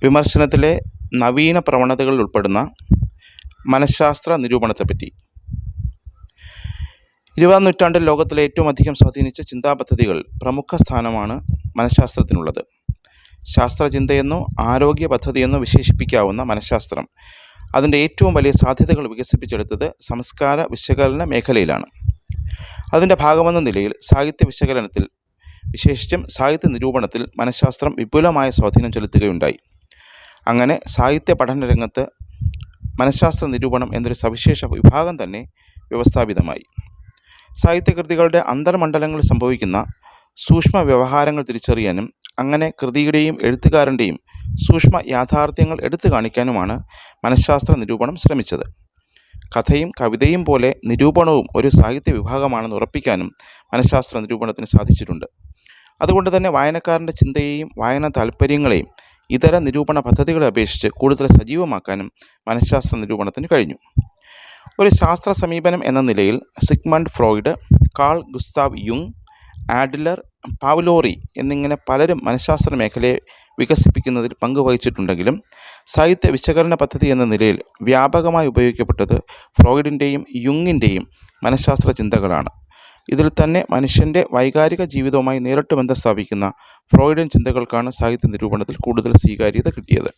വിമർശനത്തിലെ നവീന പ്രവണതകളിൽ ഉൾപ്പെടുന്ന മനഃശാസ്ത്ര നിരൂപണത്തെപ്പറ്റി. 20-ാം നൂറ്റാണ്ടിൽ ലോകത്തിലെ ഏറ്റവും അധികം സ്വാധീനിച്ച ചിന്താപദ്ധതികൾ പ്രമുഖ സ്ഥാനമാണ് മനഃശാസ്ത്രത്തിനുള്ളത്. ശാസ്ത്രചിന്തയെന്നോ ആരോഗ്യ പദ്ധതിയെന്നോ വിശേഷിപ്പിക്കാവുന്ന മനഃശാസ്ത്രം അതിൻ്റെ ഏറ്റവും വലിയ സാധ്യതകൾ വികസിപ്പിച്ചെടുത്തത് സംസ്കാര വിശകലന മേഖലയിലാണ്. അതിൻ്റെ ഭാഗമെന്ന നിലയിൽ സാഹിത്യ വിശകലനത്തിൽ, വിശേഷിച്ചും സാഹിത്യ നിരൂപണത്തിൽ മനഃശാസ്ത്രം വിപുലമായ സ്വാധീനം ചെലുത്തുകയുണ്ടായി. അങ്ങനെ സാഹിത്യ പഠന രംഗത്ത് മനഃശാസ്ത്ര നിരൂപണം എന്നൊരു സവിശേഷ വിഭാഗം തന്നെ വ്യവസ്ഥാപിതമായി. സാഹിത്യകൃതികളുടെ അന്തർമണ്ഡലങ്ങളിൽ സംഭവിക്കുന്ന സൂക്ഷ്മ വ്യവഹാരങ്ങൾ തിരിച്ചറിയാനും അങ്ങനെ കൃതിയുടെയും എഴുത്തുകാരൻ്റെയും സൂക്ഷ്മ യാഥാർത്ഥ്യങ്ങൾ എടുത്തു കാണിക്കാനുമാണ് മനഃശാസ്ത്ര നിരൂപണം ശ്രമിച്ചത്. കഥയും കവിതയും പോലെ നിരൂപണവും ഒരു സാഹിത്യ വിഭാഗമാണെന്ന് ഉറപ്പിക്കാനും മനഃശാസ്ത്ര നിരൂപണത്തിന് സാധിച്ചിട്ടുണ്ട്. അതുകൊണ്ട് തന്നെ വായനക്കാരൻ്റെ ചിന്തയെയും വായനാ താല്പര്യങ്ങളെയും ഇതര നിരൂപണ പദ്ധതികളെ അപേക്ഷിച്ച് കൂടുതൽ സജീവമാക്കാനും മനഃശാസ്ത്ര നിരൂപണത്തിന് കഴിഞ്ഞു. ഒരു ശാസ്ത്ര സമീപനം എന്ന നിലയിൽ സിഗ്മണ്ട് ഫ്രോയിഡ്, കാൾ ഗുസ്താവ് യുങ്, ആഡ്ലർ, പാവ്ലോറി എന്നിങ്ങനെ പലരും മനഃശാസ്ത്ര മേഖലയെ വികസിപ്പിക്കുന്നതിൽ പങ്കുവഹിച്ചിട്ടുണ്ടെങ്കിലും സാഹിത്യ വിശകലന പദ്ധതി എന്ന നിലയിൽ വ്യാപകമായി ഉപയോഗിക്കപ്പെട്ടത് ഫ്രോയിഡിൻ്റെയും യുങ്ങിൻ്റെയും മനഃശാസ്ത്ര ചിന്തകളാണ്. ഇതിൽ തന്നെ മനുഷ്യൻ്റെ വൈകാരിക ജീവിതവുമായി നേരിട്ട് ബന്ധം സ്ഥാപിക്കുന്ന ഫ്രോയിഡിയൻ ചിന്തകൾക്കാണ് സാഹിത്യ നിരൂപണത്തിൽ കൂടുതൽ സ്വീകാര്യത കിട്ടിയത്.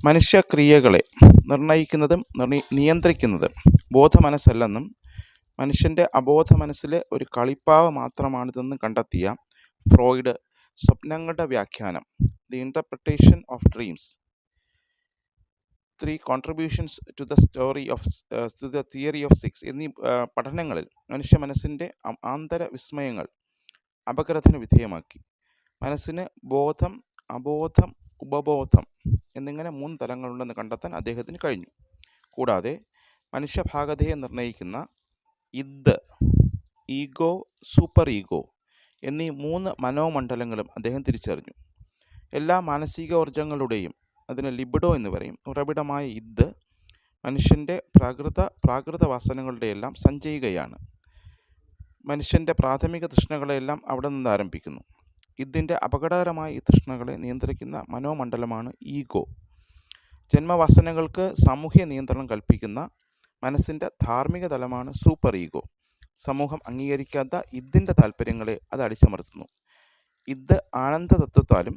മനുഷ്യക്രിയകളെ നിർണയിക്കുന്നതും നിയന്ത്രിക്കുന്നതും ബോധമനസ്സല്ലെന്നും മനുഷ്യൻ്റെ അബോധ മനസ്സിലെ ഒരു കളിപ്പാവ മാത്രമാണിതെന്നും കണ്ടെത്തിയ ഫ്രോയിഡ് സ്വപ്നങ്ങളുടെ വ്യാഖ്യാനം, the interpretation of dreams, 3 contributions to the theory of 6 എന്നീ പഠനങ്ങളിൽ മനുഷ്യ മനസ്സിൻ്റെ ആന്തര വിസ്മയങ്ങൾ അപഗ്രഥന വിധേയമാക്കി. മനസ്സിന് ബോധം, അബോധം, ഉപബോധം എന്നിങ്ങനെ 3 തലങ്ങളുണ്ടെന്ന് കണ്ടെത്താൻ അദ്ദേഹത്തിന് കഴിഞ്ഞു. കൂടാതെ മനുഷ്യഭാഗതയെ നിർണ്ണയിക്കുന്ന ഇദ്, ഈഗോ, സൂപ്പർ ഈഗോ എന്നീ 3 മനോമണ്ഡലങ്ങളും അദ്ദേഹം തിരിച്ചറിഞ്ഞു. എല്ലാ മാനസികോർജ്ജങ്ങളുടെയും, അതിന് ലിബിഡോ എന്ന് പറയും, ഉറവിടമായ ഇദ് മനുഷ്യൻ്റെ പ്രാകൃത വാസനകളുടെ എല്ലാം സഞ്ചയികയാണ്. മനുഷ്യൻ്റെ പ്രാഥമിക തൃഷ്ണകളെല്ലാം അവിടെ നിന്ന് ആരംഭിക്കുന്നു. ഇതിൻ്റെ അപകടകരമായ ഈ തൃഷ്ണകളെ നിയന്ത്രിക്കുന്ന മനോമണ്ഡലമാണ് ഈഗോ. ജന്മവാസനകൾക്ക് സാമൂഹ്യ നിയന്ത്രണം കൽപ്പിക്കുന്ന മനസ്സിൻ്റെ ധാർമ്മിക തലമാണ് സൂപ്പർ ഈഗോ. സമൂഹം അംഗീകരിക്കാത്ത ഇതിൻ്റെ താല്പര്യങ്ങളെ അത് അടിച്ചമർത്തുന്നു. ഇത് ആനന്ദ തത്വത്താലും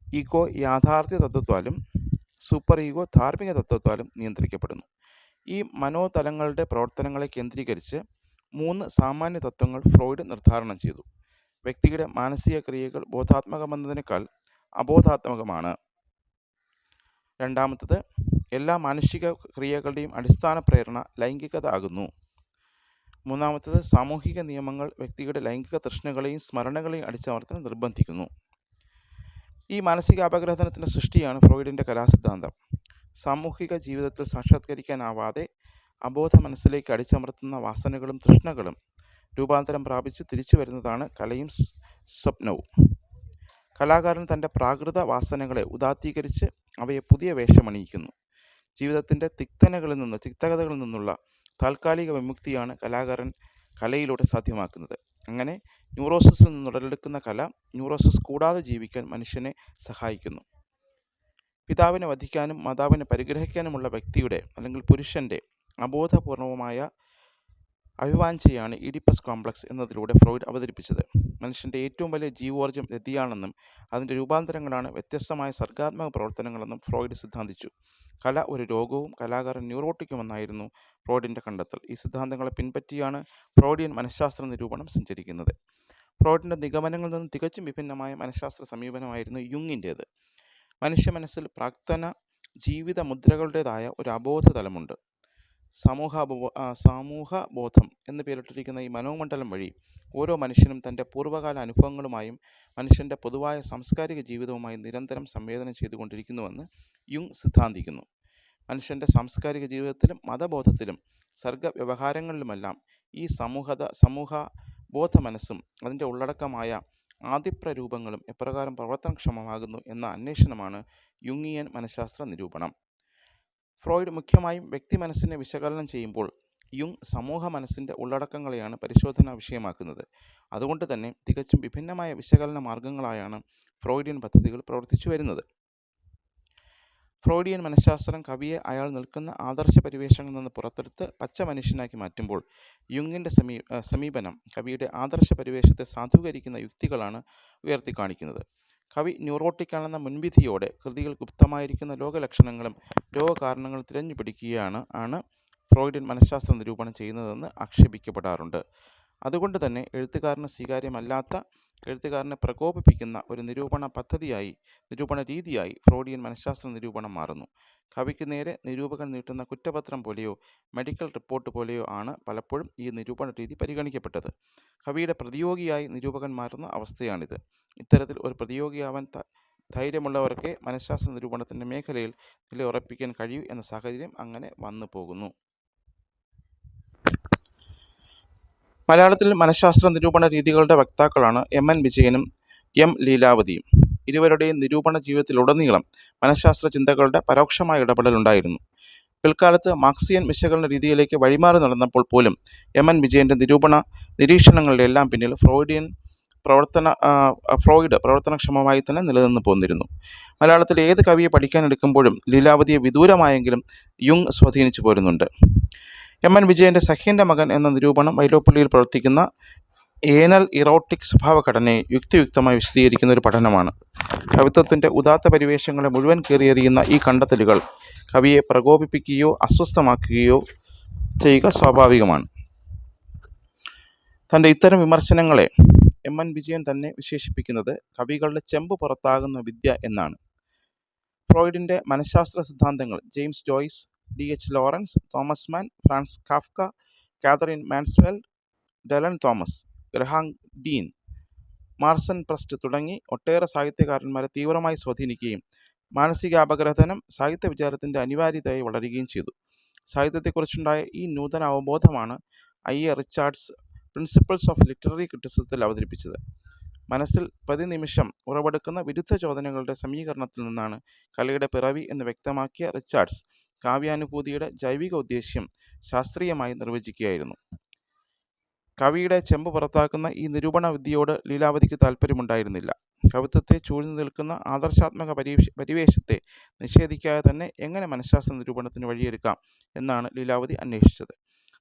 ഈഗോ യാഥാർത്ഥ്യ തത്വത്താലും സൂപ്പർ ഈഗോ ധാർമ്മിക തത്വത്താലും നിയന്ത്രിക്കപ്പെടുന്നു. ഈ മനോതലങ്ങളുടെ പ്രവർത്തനങ്ങളെ കേന്ദ്രീകരിച്ച് 3 സാമാന്യ തത്വങ്ങൾ ഫ്രോയിഡ് നിർദ്ധാരണം ചെയ്തു. വ്യക്തിയുടെ മാനസിക ക്രിയകൾ ബോധാത്മകമെന്നതിനേക്കാൾ അബോധാത്മകമാണ്. രണ്ടാമത്തത്, എല്ലാ മാനുഷിക ക്രിയകളുടെയും അടിസ്ഥാന പ്രേരണ ലൈംഗികത ആകുന്നു. മൂന്നാമത്തത്, സാമൂഹിക നിയമങ്ങൾ വ്യക്തിയുടെ ലൈംഗിക തൃഷ്ണകളെയും സ്മരണകളെയും അടിച്ചമർത്താൻ നിർബന്ധിക്കുന്നു. ഈ മാനസിക അപഗ്രഥനത്തിൻ്റെ സൃഷ്ടിയാണ് ഫ്രോയിഡിൻ്റെ കലാസിദ്ധാന്തം. സാമൂഹിക ജീവിതത്തിൽ സാക്ഷാത്കരിക്കാനാവാതെ അബോധ മനസ്സിലേക്ക് അടിച്ചമർത്തുന്ന വാസനകളും തൃഷ്ണകളും രൂപാന്തരം പ്രാപിച്ച് തിരിച്ചു വരുന്നതാണ് കലയും സ്വപ്നവും. കലാകാരൻ തൻ്റെ പ്രാകൃത വാസനകളെ ഉദാത്തീകരിച്ച് അവയെ പുതിയ വേഷമണിയിക്കുന്നു. ജീവിതത്തിൻ്റെ തിക്തതകളിൽ നിന്നുള്ള താൽക്കാലിക വിമുക്തിയാണ് കലാകാരൻ കലയിലൂടെ സാധ്യമാക്കുന്നത്. അങ്ങനെ ന്യൂറോസിസിൽ നിന്ന് ഉടലെടുക്കുന്ന കല ന്യൂറോസിസ് കൂടാതെ ജീവിക്കാൻ മനുഷ്യനെ സഹായിക്കുന്നു. പിതാവിനെ വധിക്കാനും മാതാവിനെ പരിഗ്രഹിക്കാനുമുള്ള വ്യക്തിയുടെ അല്ലെങ്കിൽ പുരുഷൻ്റെ അബോധപൂർവമായ അഭിവാഞ്ചയാണ് ഈഡിപ്പസ് കോംപ്ലക്സ് എന്നതിലൂടെ ഫ്രോയിഡ് അവതരിപ്പിച്ചത്. മനുഷ്യൻ്റെ ഏറ്റവും വലിയ ജീവോർജ്ജം രതിയാണെന്നും അതിൻ്റെ രൂപാന്തരങ്ങളാണ് വ്യത്യസ്തമായ സർഗാത്മക പ്രവർത്തനങ്ങളെന്നും ഫ്രോയിഡ് സിദ്ധാന്തിച്ചു. കല ഒരു രോഗവും കലാകാരൻ ന്യൂറോട്ടിക്കുമെന്നായിരുന്നു ഫ്രോയിഡിൻ്റെ കണ്ടെത്തൽ. ഈ സിദ്ധാന്തങ്ങളെ പിൻപറ്റിയാണ് ഫ്രോയിഡിയൻ മനഃശാസ്ത്ര നിരൂപണം സഞ്ചരിക്കുന്നത്. ഫ്രോയിഡിൻ്റെ നിഗമനങ്ങളിൽ നിന്ന് തികച്ചും വിഭിന്നമായ മനഃശാസ്ത്ര സമീപനമായിരുന്നു യുങ്ങിൻ്റേത്. മനുഷ്യ മനസ്സിൽ പ്രാക്തന ജീവിത മുദ്രകളുടേതായ ഒരു അബോധ തലമുണ്ട്. സമൂഹബോധം എന്ന് പേരിട്ടിരിക്കുന്ന ഈ മനോമണ്ഡലം വഴി ഓരോ മനുഷ്യനും തൻ്റെ പൂർവ്വകാല അനുഭവങ്ങളുമായും മനുഷ്യൻ്റെ പൊതുവായ സാംസ്കാരിക ജീവിതവുമായി നിരന്തരം സംവേദനം ചെയ്തുകൊണ്ടിരിക്കുന്നുവെന്ന് യുങ് സിദ്ധാന്തിക്കുന്നു. മനുഷ്യൻ്റെ സാംസ്കാരിക ജീവിതത്തിലും മതബോധത്തിലും സർഗവ്യവഹാരങ്ങളിലുമെല്ലാം ഈ സമൂഹബോധ മനസ്സും അതിൻ്റെ ഉള്ളടക്കമായ ആദിപ്രരൂപങ്ങളും എപ്രകാരം പ്രവർത്തനക്ഷമമാകുന്നു എന്ന അന്വേഷണമാണ് യുങ്ങിയൻ മനഃശാസ്ത്ര നിരൂപണം. ഫ്രോയിഡ് മുഖ്യമായും വ്യക്തി മനസ്സിനെ വിശകലനം ചെയ്യുമ്പോൾ യുങ് സമൂഹ മനസ്സിൻ്റെ ഉള്ളടക്കങ്ങളെയാണ് പരിശോധനാ വിഷയമാക്കുന്നത്. അതുകൊണ്ട് തന്നെ തികച്ചും വിഭിന്നമായ വിശകലന മാർഗങ്ങളായാണ് ഫ്രോയിഡിയൻ പദ്ധതികൾ പ്രവർത്തിച്ചു വരുന്നത്. ഫ്രോയിഡിയൻ മനഃശാസ്ത്രം കവിയെ അയാൾ നിൽക്കുന്ന ആദർശ പരിവേഷങ്ങളിൽ നിന്ന് പുറത്തെടുത്ത് പച്ച മനുഷ്യനാക്കി മാറ്റുമ്പോൾ യുങ്ങിൻ്റെ സമീപനം കവിയുടെ ആദർശ പരിവേഷത്തെ സാധൂകരിക്കുന്ന യുക്തികളാണ് ഉയർത്തിക്കാണിക്കുന്നത്. കവി ന്യൂറോട്ടിക്കാണെന്ന മുൻവിധിയോടെ കൃതിയിൽ ഗുപ്തമായിരിക്കുന്ന ലോകലക്ഷണങ്ങളും രോഗകാരണങ്ങളും തിരഞ്ഞു പിടിക്കുകയാണ് ഫ്രോയിഡിയൻ മനഃശാസ്ത്ര നിരൂപണം ചെയ്യുന്നതെന്ന് ആക്ഷേപിക്കപ്പെടാറുണ്ട്. അതുകൊണ്ട് തന്നെ എഴുത്തുകാരന് സ്വീകാര്യമല്ലാത്ത, എഴുത്തുകാരനെ പ്രകോപിപ്പിക്കുന്ന ഒരു നിരൂപണ രീതിയായി ഫ്രോയിഡിയൻ മനഃശാസ്ത്ര നിരൂപണം മാറുന്നു. കവിക്ക് നേരെ നിരൂപകൻ നീട്ടുന്ന കുറ്റപത്രം പോലെയോ മെഡിക്കൽ റിപ്പോർട്ട് പോലെയോ ആണ് പലപ്പോഴും ഈ നിരൂപണ രീതി പരിഗണിക്കപ്പെട്ടത്. കവിയുടെ പ്രതിയോഗിയായി നിരൂപകൻ മാറുന്ന അവസ്ഥയാണിത്. ഇത്തരത്തിൽ ഒരു പ്രതിയോഗിയാവാൻ ധൈര്യമുള്ളവർക്കേ മനഃശാസ്ത്ര നിരൂപണത്തിൻ്റെ മേഖലയിൽ നിലയുറപ്പിക്കാൻ കഴിയൂ എന്ന സാഹചര്യം അങ്ങനെ വന്നു പോകുന്നു. മലയാളത്തിൽ മനഃശാസ്ത്ര നിരൂപണ രീതികളുടെ വക്താക്കളാണ് എം.എൻ. വിജയനും എം. ലീലാവതിയും. ഇരുവരുടെയും നിരൂപണ ജീവിതത്തിലുടനീളം മനഃശാസ്ത്ര ചിന്തകളുടെ പരോക്ഷമായ ഇടപെടലുണ്ടായിരുന്നു. പിൽക്കാലത്ത് മാർക്സിയൻ വിശകലന രീതിയിലേക്ക് വഴിമാറി നടന്നപ്പോൾ പോലും എം.എൻ. വിജയൻ്റെ നിരീക്ഷണങ്ങളുടെ എല്ലാം പിന്നിൽ ഫ്രോയിഡ് പ്രവർത്തനക്ഷമമായി തന്നെ നിലനിന്ന് പോന്നിരുന്നു. മലയാളത്തിൽ ഏത് കവിയെ പഠിക്കാനെടുക്കുമ്പോഴും ലീലാവതിയെ വിദൂരമായെങ്കിലും യുങ് സ്വാധീനിച്ചു പോരുന്നുണ്ട്. എം.എൻ. വിജയൻ്റെ സഖ്യൻ്റെ മകൻ എന്ന നിരൂപണം വൈലോപ്പള്ളിയിൽ പ്രവർത്തിക്കുന്ന ഏനൽ ഇറോട്ടിക് സ്വഭാവഘടനയെ യുക്തിയുക്തമായി വിശദീകരിക്കുന്ന ഒരു പഠനമാണ്. കവിത്വത്തിൻ്റെ ഉദാത്ത പരിവേഷങ്ങളെ മുഴുവൻ കീറിയെറിയുന്ന ഈ കണ്ടെത്തലുകൾ കവിയെ പ്രകോപിപ്പിക്കുകയോ അസ്വസ്ഥമാക്കുകയോ ചെയ്യുക സ്വാഭാവികമാണ്. തൻ്റെ ഇത്തരം വിമർശനങ്ങളെ എം.എൻ. വിജയൻ തന്നെ വിശേഷിപ്പിക്കുന്നത് കവികളുടെ ചെമ്പ് പുറത്താകുന്ന വിദ്യ എന്നാണ്. ഫ്രോയിഡിൻ്റെ മനഃശാസ്ത്ര സിദ്ധാന്തങ്ങൾ James Joyce, D.H. Lawrence, Thomas Mann, Franz Kafka, Katherine Mansfield, Dylan Thomas, Graham ഡീൻ, മാർസൺ പ്രസ്റ്റ് തുടങ്ങി ഒട്ടേറെ സാഹിത്യകാരന്മാരെ തീവ്രമായി സ്വാധീനിക്കുകയും മാനസിക അപഗ്രഥനം സാഹിത്യ വിചാരത്തിൻ്റെ അനിവാര്യതയായി വളരുകയും ചെയ്തു. സാഹിത്യത്തെക്കുറിച്ചുണ്ടായ ഈ നൂതന അവബോധമാണ് I.A. Richards Principles of Literary ക്രിറ്റിസിസത്തിൽ അവതരിപ്പിച്ചത്. മനസ്സിൽ പ്രതിനിമിഷം ഉറവെടുക്കുന്ന വിരുദ്ധ ചോദനകളുടെ സമീകരണത്തിൽ നിന്നാണ് കലയുടെ പിറവി എന്ന് വ്യക്തമാക്കിയ റിച്ചാർഡ്സ് കാവ്യാനുഭൂതിയുടെ ജൈവിക ഉദ്ദേശ്യം ശാസ്ത്രീയമായി നിർവചിക്കുകയായിരുന്നു. കവിയുടെ ചെമ്പ് പുറത്താക്കുന്ന ഈ നിരൂപണ വിദ്യയോട് ലീലാവതിക്ക് താല്പര്യമുണ്ടായിരുന്നില്ല. കവിത്വത്തെ ചൂഴ്ന്നു നിൽക്കുന്ന ആദർശാത്മക പരിവേഷത്തെ നിഷേധിക്കാതെ തന്നെ എങ്ങനെ മനഃശാസ്ത്ര നിരൂപണത്തിന് വഴിയെടുക്കാം എന്നാണ് ലീലാവതി അന്വേഷിച്ചത്.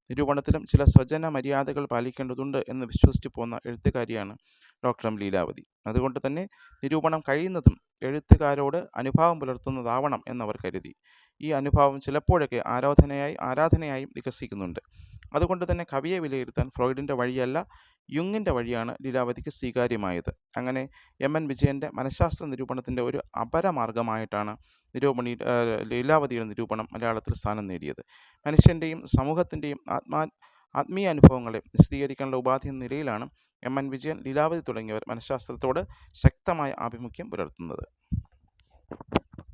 നിരൂപണത്തിലും ചില സ്വജന മര്യാദകൾ പാലിക്കേണ്ടതുണ്ട് എന്ന് വിശ്വസിച്ചു പോന്ന എഴുത്തുകാരിയാണ് ഡോക്ടർ എം. ലീലാവതി. അതുകൊണ്ട് തന്നെ നിരൂപണം കഴിയുന്നതും എഴുത്തുകാരോട് അനുഭാവം പുലർത്തുന്നതാവണം എന്നവർ കരുതി. ഈ അനുഭാവം ചിലപ്പോഴൊക്കെ ആരാധനയായും വികസിക്കുന്നുണ്ട്. അതുകൊണ്ട് തന്നെ കവിയെ വിലയിരുത്താൻ ഫ്രോയിഡിൻ്റെ വഴിയല്ല, യുങ്ങിൻ്റെ വഴിയാണ് ലീലാവതിക്ക് സ്വീകാര്യമായത്. അങ്ങനെ എം.എൻ. വിജയൻ്റെ മനഃശാസ്ത്ര നിരൂപണത്തിൻ്റെ ഒരു അപരമാർഗമായിട്ടാണ് ലീലാവതിയുടെ നിരൂപണം മലയാളത്തിൽ സ്ഥാനം നേടിയത്. മനുഷ്യൻ്റെയും സമൂഹത്തിൻ്റെയും ആത്മീയ അനുഭവങ്ങളെ വിശദീകരിക്കാനുള്ള ഉപാധി എന്ന നിലയിലാണ് എം.എൻ. വിജയൻ, ലീലാവതി തുടങ്ങിയവർ മനഃശാസ്ത്രത്തോട് ശക്തമായ ആഭിമുഖ്യം പുലർത്തുന്നത്.